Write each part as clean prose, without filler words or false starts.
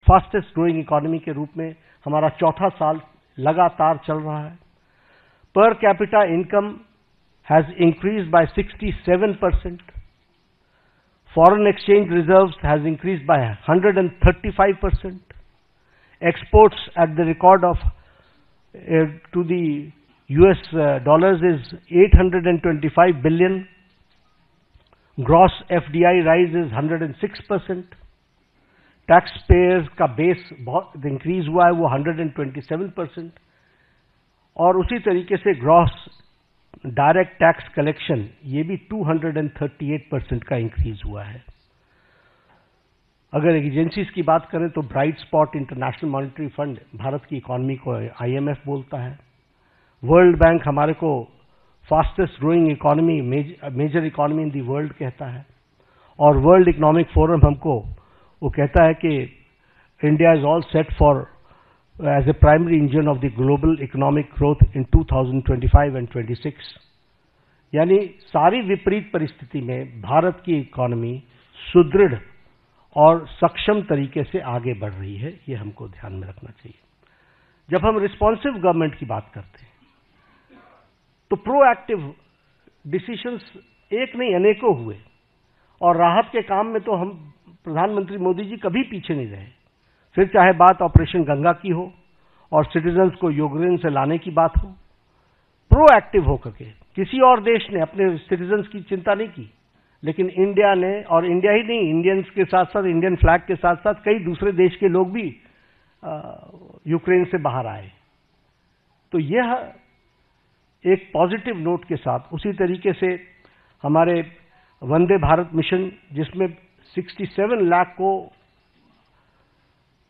Fastest growing economy के रूप में हमारा चौथा साल लगातार चल रहा है। Per capita income has increased by 67%. Foreign exchange reserves has increased by 135%. Exports at the record of to the US dollars is 825 billion. Gross FDI rise is 106%. Taxpayers का base बहुत increase हुआ है, वो 127%. और उसी तरीके से ग्रॉस डायरेक्ट टैक्स कलेक्शन ये भी 238% का इंक्रीज हुआ है। अगर एजेंसीज की बात करें तो bright spot international monetary fund Bharat की इकोनॉमी को IMF बोलता है। वर्ल्ड बैंक हमारे को fastest growing economy, major economy in the world कहता है। और वर्ल्ड इकोनॉमिक फोरम हमको वो कहता है कि India is all set for as a primary engine of the global economic growth in 2025 and 26. यानी सारी विपरीत परिस्थिति में भारत की इकोनॉमी सुदृढ़ और सक्षम तरीके से आगे बढ़ रही है, ये हमको ध्यान में रखना चाहिए। जब हम रिस्पॉन्सिव गवर्नमेंट की बात करते हैं तो प्रोएक्टिव डिसीजंस एक नहीं अनेकों हुए, और राहत के काम में तो हम प्रधानमंत्री मोदी जी कभी पीछे नहीं रहे। फिर चाहे बात ऑपरेशन गंगा की हो और सिटीजन्स को यूक्रेन से लाने की बात हो, प्रोएक्टिव होकर के किसी और देश ने अपने सिटीजन्स की चिंता नहीं की, लेकिन इंडिया ने, और इंडिया ही नहीं, इंडियंस के साथ साथ, इंडियन फ्लैग के साथ साथ कई दूसरे देश के लोग भी यूक्रेन से बाहर आए। तो यह एक पॉजिटिव नोट के साथ, उसी तरीके से हमारे वंदे भारत मिशन, जिसमें 67 लाख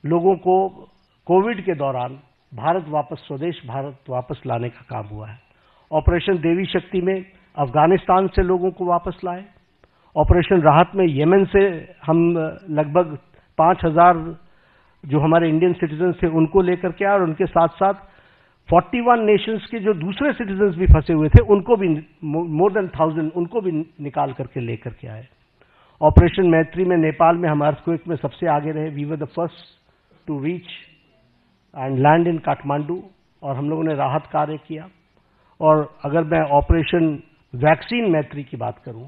लोगों को कोविड के दौरान भारत वापस, स्वदेश भारत वापस लाने का काम हुआ है। ऑपरेशन देवी शक्ति में अफगानिस्तान से लोगों को वापस लाए। ऑपरेशन राहत में येमेन से हम लगभग 5,000 जो हमारे इंडियन सिटीजन्स थे उनको लेकर के आए, और उनके साथ साथ 41 नेशंस के जो दूसरे सिटीजन्स भी फंसे हुए थे उनको भी, मोर देन 1000 उनको भी निकाल करके लेकर के आए। ऑपरेशन मैत्री में नेपाल में हम अर्थक्वेक में सबसे आगे रहे। We were the first to reach and land in Kathmandu, और हम लोगों ने राहत कार्य किया। और अगर मैं ऑपरेशन वैक्सीन मैत्री की बात करूं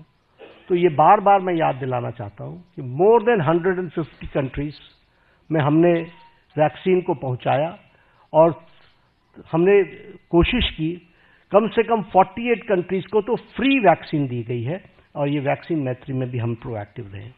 तो ये बार बार मैं याद दिलाना चाहता हूं कि मोर देन 150 कंट्रीज में हमने वैक्सीन को पहुंचाया, और हमने कोशिश की कम से कम 48 कंट्रीज को तो फ्री वैक्सीन दी गई है, और ये वैक्सीन मैत्री में भी हम प्रोएक्टिव रहे।